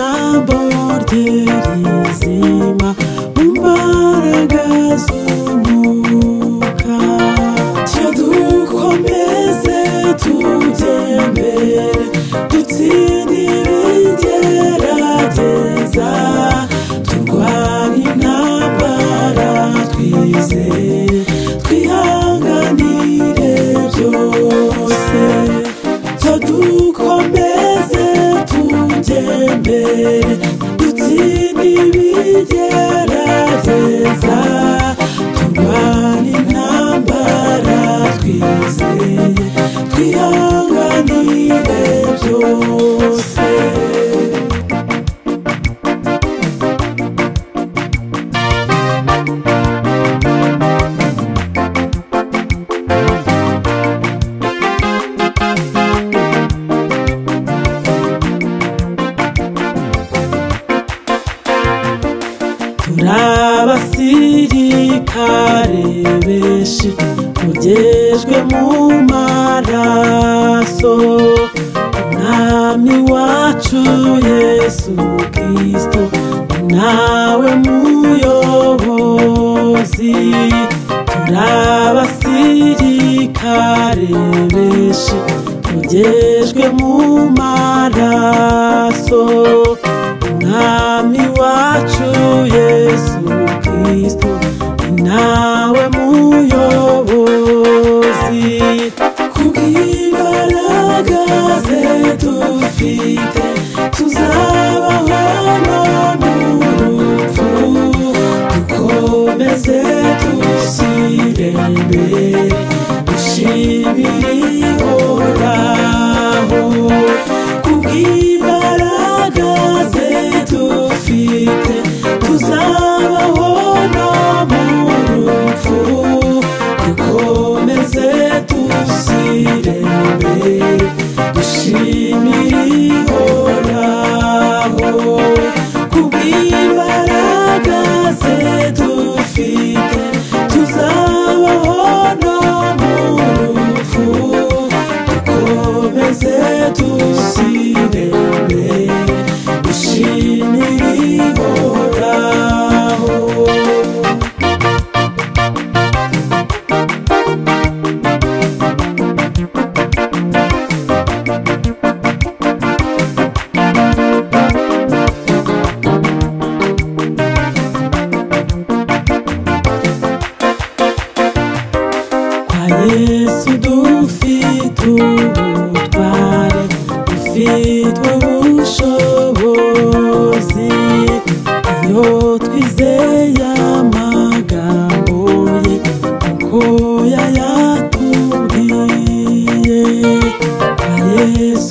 ijambo rye rizima mu mbaraga z'umwuka. Tyo dukomeze tujye mbere dutsinde ibigerageza, turwane intambara twizeye, twihanganire byose. Tyo dukomeze tujye mbere dutsinde ibigerageza, turwane intambara twizeye, twihanganire byose. Turabasirikare benshi tugejwe mu maraso, Umwami wacu Yesu Kristo nawe muyobozi. Turabasirikare benshi tugejwe mu maraso, Umwami wacu Yesu Kristo nawe muyobozi. Kubw'imbaraga ze dufite tuzabaho no mu rupfu, dukomeze dushyire imbere dushimire Ihoraho. Kubw'imbaraga ze dufite tuzabaho no mu rupfu, dukomeze dushyire imbere dushimire Ihoraho. Kubw'imbaraga ze dufite tuzabaho no mu rupfu, dukomeze dushyire imbere dushimire Ihoraho. Kwa Yesu dufite ubutware, dufite ubushobozi, iyo twizeye amagambo ye uko yayatubwiye. Kwa Yesu